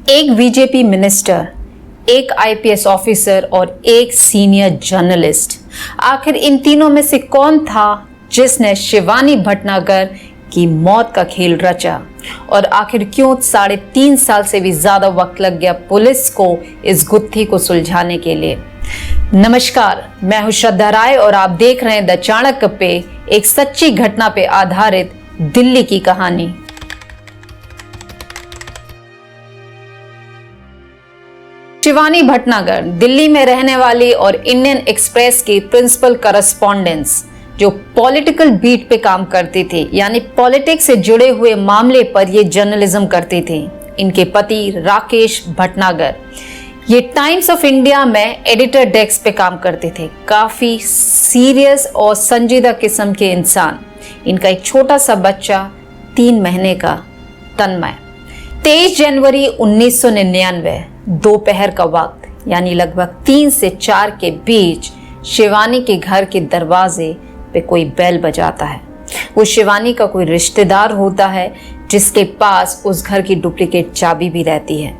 एक BJP minister, एक IPS officer और एक सीनियर जर्नलिस्ट। आखिर इन तीनों में से कौन था जिसने शिवानी भटनागर की मौत का खेल रचा? और आखिर क्यों 3.5 साल से भी ज्यादा वक्त लग गया पुलिस को इस गुत्थी को सुलझाने के लिए? नमस्कार, मैं हूं श्रद्धा राय और आप देख रहे हैं द चाणक्य पे, एक सच्ची घटना पे आधारित दिल्ली की कहानी। शिवानी भटनागर दिल्ली में रहने वाली और इंडियन एक्सप्रेस की प्रिंसिपल करस्पॉन्डेंस, जो पॉलिटिकल बीट पे काम करती थी, यानी पॉलिटिक्स से जुड़े हुए मामले पर ये जर्नलिज्म करती थी। इनके पति राकेश भटनागर ये टाइम्स ऑफ इंडिया में एडिटर डेस्क पे काम करते थे। काफी सीरियस और संजीदा किस्म के इंसान। इनका एक छोटा सा बच्चा 3 महीने का तन्मय। 23 जनवरी 1999 दोपहर का वक्त, यानी लगभग 3 से 4 के बीच शिवानी के घर के दरवाजे पे कोई बेल बजाता है। वो शिवानी का कोई रिश्तेदार होता है जिसके पास उस घर की डुप्लीकेट चाबी भी रहती है।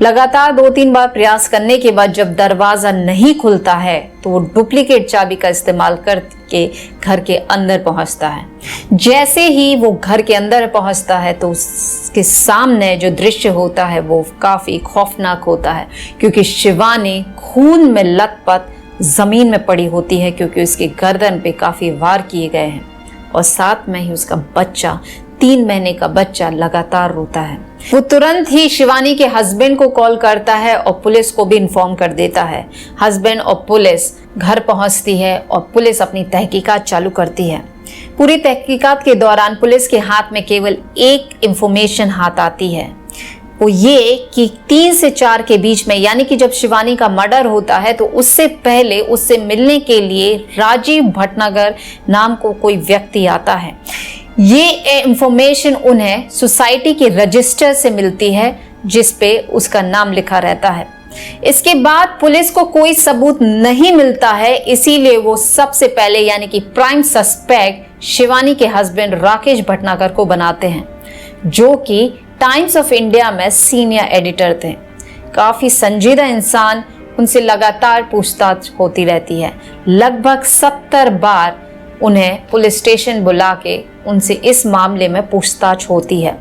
लगातार 2-3 बार प्रयास करने के बाद जब दरवाजा नहीं खुलता है तो वो डुप्लीकेट चाबी का इस्तेमाल करके घर के अंदर पहुंचता है। जैसे ही वो घर के अंदर पहुंचता है तो उसके सामने जो दृश्य होता है वो काफी खौफनाक होता है, क्योंकि शिवानी खून में लथपथ जमीन में पड़ी होती है, क्योंकि उसके गर्दन पे काफी वार किए गए हैं और साथ में ही उसका बच्चा, 3 महीने का बच्चा लगातार रोता है। वो तुरंत ही शिवानी के हस्बैंड को कॉल करता है और पुलिस को भी इन्फॉर्म कर देता है। हस्बैंड और पुलिस घर पहुंचती है और पुलिस अपनी तहकीकात चालू करती है। पूरी तहकीकात के दौरान पुलिस के हाथ में केवल एक इंफॉर्मेशन हाथ आती है, वो ये कि 3 से 4 के बीच में, यानी कि जब शिवानी का मर्डर होता है तो उससे पहले उससे मिलने के लिए राजीव भटनागर नाम को कोई व्यक्ति आता है। ये इंफॉर्मेशन उन्हें सोसाइटी के रजिस्टर से मिलती है जिस पे उसका नाम लिखा रहता है। इसके बाद पुलिस को कोई सबूत नहीं मिलता है, इसीलिए वो सबसे पहले यानी कि प्राइम सस्पेक्ट शिवानी के हस्बैंड राकेश भटनागर को बनाते हैं, जो कि टाइम्स ऑफ इंडिया में सीनियर एडिटर थे। काफी संजीदा इंसान, उनसे लगातार पूछताछ होती रहती है। लगभग 70 बार उन्हें पुलिस स्टेशन बुला के उनसे इस मामले में पूछताछ होती है।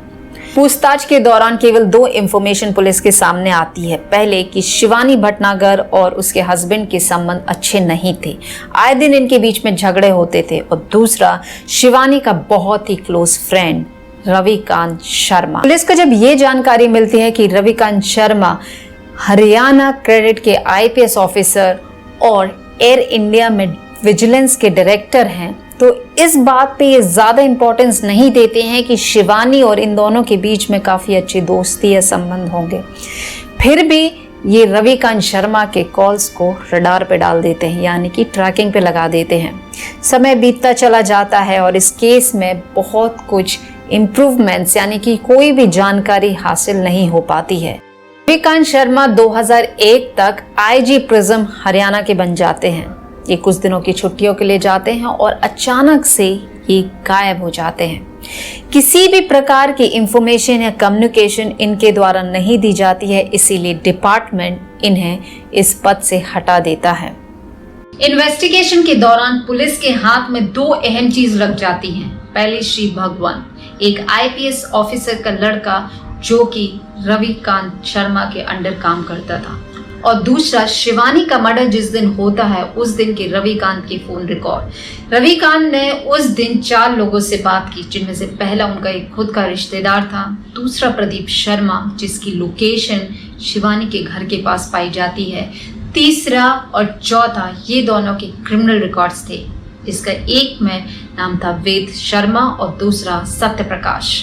पूछताछ के दौरान केवल 2 इंफॉर्मेशन पुलिस के सामने आती है। पहले कि शिवानी भटनागर और उसके हस्बैंड के संबंध अच्छे नहीं थे, आए दिन इनके बीच में झगड़े होते थे, और दूसरा शिवानी का बहुत ही close friend Ravikant Sharma. Police को जब ये जानकारी मिलती है कि रविकांत शर्मा हरियाणा क्रेडिट के आईपीएस ऑफिसर और एयर इंडिया में विजिलेंस के डायरेक्टर हैं, तो इस बात पे ये ज्यादा इंपॉर्टेंस नहीं देते हैं कि शिवानी और इन दोनों के बीच में काफी अच्छी दोस्ती या संबंध होंगे। फिर भी ये रविकांत शर्मा के कॉल्स को रडार पे डाल देते हैं, यानी कि ट्रैकिंग पे लगा देते हैं। समय बीतता चला जाता है और इस केस में बहुत कुछ इम्प्रूवमेंट्स, यानी कि कोई भी जानकारी हासिल नहीं हो पाती है। रविकांत शर्मा 2001 तक आईजी प्रिज्म हरियाणा के बन जाते हैं। ये कुछ दिनों की छुट्टियों के लिए जाते हैं और अचानक से ये गायब हो जाते हैं। किसी भी प्रकार की इंफॉर्मेशन या कम्युनिकेशन इनके द्वारा नहीं दी जाती है, इसीलिए डिपार्टमेंट इन्हें इस पद से हटा देता है। इन्वेस्टिगेशन के दौरान पुलिस के हाथ में 2 अहम चीज लग जाती हैं। पहले श्री भगवान, एक आईपीएस ऑफिसर का लड़का जो कि रविकांत शर्मा के अंडर काम करता था, और दूसरा शिवानी का मर्डर जिस दिन होता है उस दिन के रविकांत के फोन रिकॉर्ड। रविकांत ने उस दिन 4 लोगों से बात की, जिनमें से पहला उनका एक खुद का रिश्तेदार था, दूसरा प्रदीप शर्मा जिसकी लोकेशन शिवानी के घर के पास पाई जाती है, तीसरा और चौथा ये दोनों के क्रिमिनल रिकॉर्ड्स थे, जिसका एक में नाम था वेद शर्मा और दूसरा सत्य प्रकाश।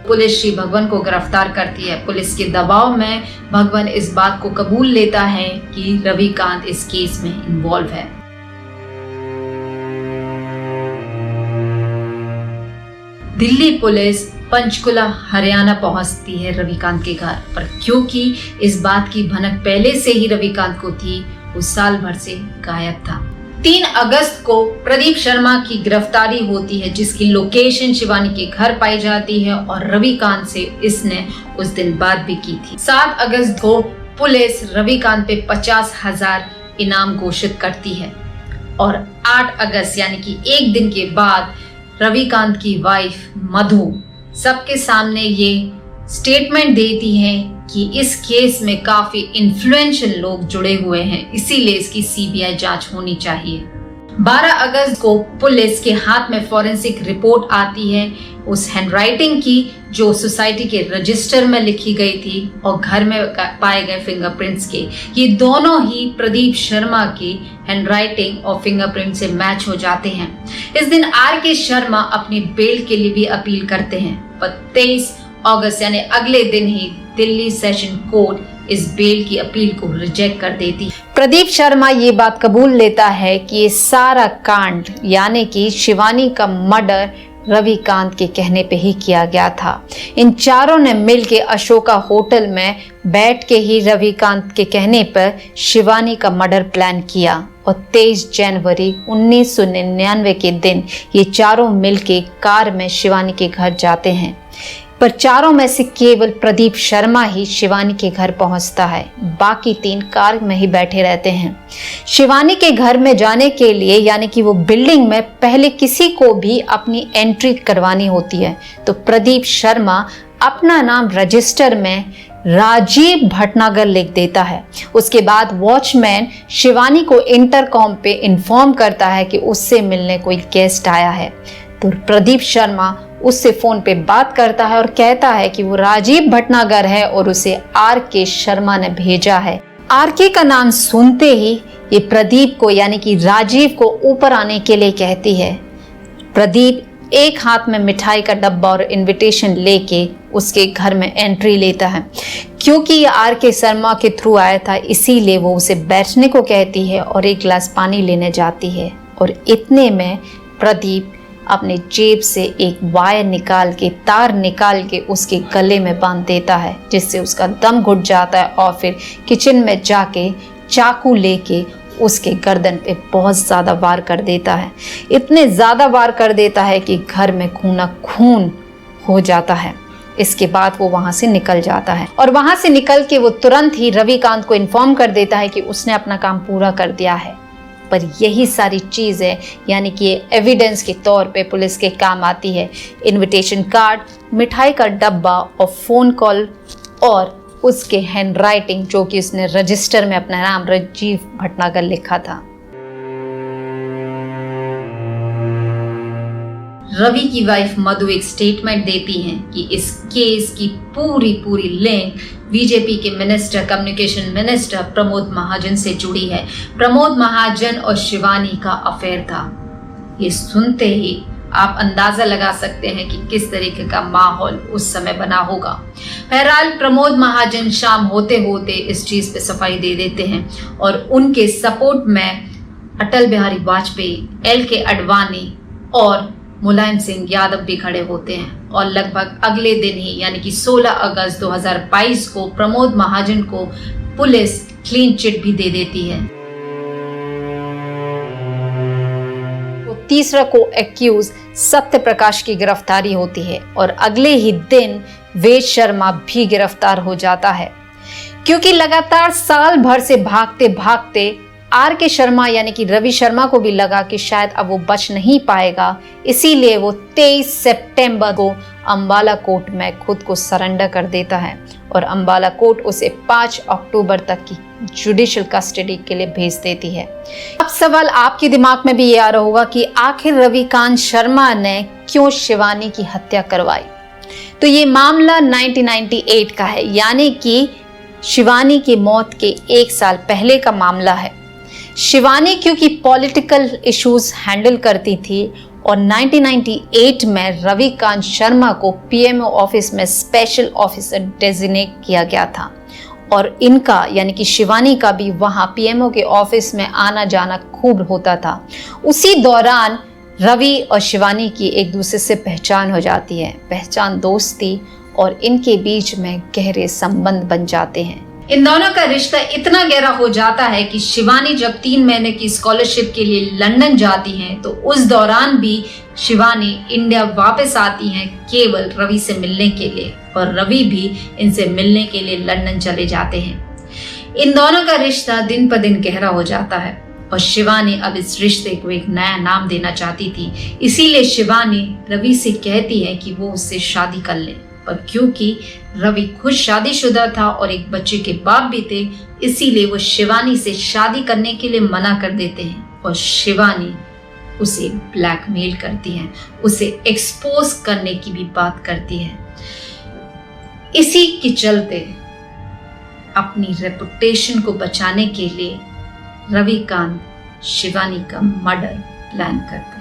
पुलिस श्री भगवान को गिरफ्तार करती है। पुलिस के दबाव में भगवान इस बात को कबूल लेता है कि रविकांत इस केस में इन्वॉल्व है। दिल्ली पुलिस पंचकुला हरियाणा पहुंचती है रविकांत के घर पर, क्योंकि इस बात की भनक पहले से ही रविकांत को थी, वो साल भर से गायब था। 3 अगस्त को प्रदीप शर्मा की गिरफ्तारी होती है, जिसकी लोकेशन शिवानी के घर पाई जाती है और रविकांत से इसने उस दिन बात भी की थी। 7 अगस्त को पुलिस रविकांत पे 50,000 इनाम घोषित करती है और 8 अगस्त यानी कि एक दिन के बाद रविकांत की वाइफ मधु सबके सामने ये स्टेटमेंट देती है कि इस केस में काफी इन्फ्लुएंशियल लोग जुड़े हुए हैं, इसीलिए इसकी सीबीआई जांच होनी चाहिए। 12 अगस्त को पुलिस के हाथ में फॉरेंसिक रिपोर्ट आती है उस हैंडराइटिंग की जो सोसाइटी के रजिस्टर में लिखी गई थी और घर में पाए गए फिंगरप्रिंट्स के। ये दोनों ही प्रदीप शर्मा की हैंडराइटिंग और फिंगरप्रिंट से मैच हो जाते हैं। इस दिन आर.के. शर्मा अपनी बेल के लिए भी अपील करते हैं, पर 23 अगस्त यानी अगले दिन ही दिल्ली सेशन कोर्ट इस बेल की अपील को रिजेक्ट कर देती है। प्रदीप शर्मा ये बात कबूल लेता है कि ये सारा कांड यानी कि शिवानी का मर्डर रविकांत के कहने पे ही किया गया था। इन चारों ने मिलके अशोका होटल में बैठ के ही रविकांत के कहने पर शिवानी का मर्डर प्लान किया और 23 जनवरी 1999 के दिन ये चारों मिलके कार में शिवानी के घर जाते हैं, पर चारों में से केवल प्रदीप शर्मा ही शिवानी के घर पहुंचता है, बाकी 3 कार में ही बैठे रहते हैं। शिवानी के घर में जाने के लिए यानी कि वो बिल्डिंग में पहले किसी को भी अपनी एंट्री करवानी होती है, तो प्रदीप शर्मा अपना नाम रजिस्टर में राजीव भटनागर लिख देता है। उसके बाद वॉचमैन शिवानी को इंटरकॉम पे इन्फॉर्म करता है कि उससे मिलने कोई गेस्ट आया है, तो प्रदीप शर्मा उससे फोन पे बात करता है और कहता है कि वो राजीव भटनागर है और उसे आर.के. शर्मा ने भेजा है। आर.के. का नाम सुनते ही ये प्रदीप को यानी कि राजीव को ऊपर आने के लिए कहती है। प्रदीप एक हाथ में मिठाई का डब्बा और इनविटेशन लेके उसके घर में एंट्री लेता है। क्योंकि ये आर.के. शर्मा के थ्रू आया था, इसीलिए वो उसे बैठने को कहती है और एक गिलास पानी लेने जाती है और इतने में प्रदीप अपने जेब से एक वायर निकाल के तार निकाल के उसके गले में बांध देता है, जिससे उसका दम घुट जाता है और फिर किचन में जाके चाकू लेके उसके गर्दन पे बहुत ज़्यादा वार कर देता है। इतने ज़्यादा वार कर देता है कि घर में खूना खून हो जाता है। इसके बाद वो वहाँ से निकल जाता है और वहाँ से निकल के वो तुरंत ही रविकांत को इन्फॉर्म कर देता है कि उसने अपना काम पूरा कर दिया है। पर यही सारी चीज़ें यानी कि एविडेंस के तौर पे पुलिस के काम आती है। इनविटेशन कार्ड, मिठाई का डब्बा और फ़ोन कॉल और उसके हैंडराइटिंग जो कि उसने रजिस्टर में अपना नाम राजीव भटनागर लिखा था। रवि की वाइफ मधु एक स्टेटमेंट देती हैं कि इस केस की पूरी लिंक बीजेपी के minister, communication minister Pramod Mahajan से जुड़ी है। प्रमोद महाजन और शिवानी का अफेयर था। ये सुनते ही आप अंदाजा लगा सकते हैं कि किस तरीके का माहौल उस समय बना होगा। बहरहाल प्रमोद महाजन शाम होते होते इस चीज पे सफाई दे देते हैं और उनके सपोर्ट में अटल बिहारी वाजपेयी, एल.के. आडवाणी और मुलायम सिंह यादव भी खड़े होते हैं और लगभग अगले दिन ही यानी कि 16 अगस्त 2022 को प्रमोद महाजन को पुलिस क्लीन चिट भी दे देती है। तो तीसरा को एक्यूज सत्य प्रकाश की गिरफ्तारी होती है और अगले ही दिन वेद शर्मा भी गिरफ्तार हो जाता है। क्योंकि लगातार साल भर से भागते भागते आर.के. शर्मा यानी कि रवि शर्मा को भी लगा कि शायद अब वो बच नहीं पाएगा, इसीलिए वो 23 सितंबर को अंबाला कोर्ट में खुद को सरेंडर कर देता है और अंबाला कोर्ट उसे 5 अक्टूबर तक की जुडिशियल कस्टडी के लिए भेज देती है। अब सवाल आपके दिमाग में भी ये आ रहा होगा कि आखिर रविकांत शर्मा ने क्यों शिवानी की हत्या करवाई। तो ये मामला 1998 का है, यानी कि शिवानी की मौत के 1 साल पहले का मामला है। शिवानी क्योंकि पॉलिटिकल इश्यूज हैंडल करती थी और 1998 में रविकांत शर्मा को पीएमओ ऑफिस में स्पेशल ऑफिसर डेजिग्नेट किया गया था और इनका यानी कि शिवानी का भी वहां पीएमओ के ऑफिस में आना जाना खूब होता था। उसी दौरान रवि और शिवानी की एक दूसरे से पहचान हो जाती है, पहचान दोस्ती और इनके बीच में गहरे संबंध बन जाते हैं। इन दोनों का रिश्ता इतना गहरा हो जाता है कि शिवानी जब 3 महीने की स्कॉलरशिप के लिए लंदन जाती हैं तो उस दौरान भी शिवानी इंडिया वापस आती हैं केवल रवि से मिलने के लिए, और रवि भी इनसे मिलने के लिए लंदन चले जाते हैं। इन दोनों का रिश्ता दिन पर दिन गहरा हो जाता है और शिवानी अब इस रिश्ते को एक नया नाम देना चाहती थी। इसीलिए शिवानी रवि से कहती है कि वो उससे शादी कर ले, पर क्योंकि रवि खुद शादीशुदा था और एक बच्चे के बाप भी थे, इसीलिए वो शिवानी से शादी करने के लिए मना कर देते हैं और शिवानी उसे ब्लैकमेल करती है, उसे एक्सपोज करने की भी बात करती है। इसी के चलते अपनी रेपुटेशन को बचाने के लिए रविकांत शिवानी का मर्डर प्लान करते हैं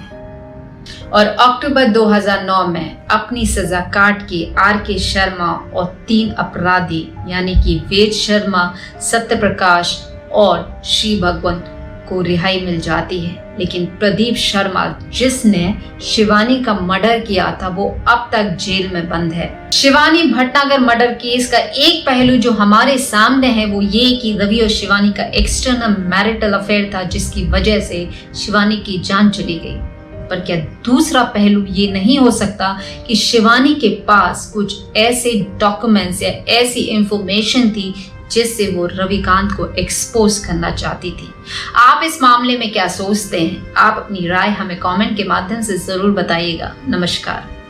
और अक्टूबर 2009 में अपनी सजा काट के आर.के. शर्मा और 3 अपराधी यानी कि वेद शर्मा, सत्यप्रकाश और श्री भगवंत को रिहाई मिल जाती है। लेकिन प्रदीप शर्मा, जिसने शिवानी का मर्डर किया था, वो अब तक जेल में बंद है। शिवानी भटनागर मर्डर केस का एक पहलू जो हमारे सामने है वो ये कि रवि और शिवानी का एक्सटर्नल मैरिटल अफेयर था, जिसकी वजह से शिवानी की जान चली गई। पर क्या दूसरा पहलू ये नहीं हो सकता कि शिवानी के पास कुछ ऐसे डॉक्यूमेंट्स या ऐसी इंफॉर्मेशन थी जिससे वो रविकांत को एक्सपोज करना चाहती थी? आप इस मामले में क्या सोचते हैं? आप अपनी राय हमें कमेंट के माध्यम से जरूर बताइएगा। नमस्कार।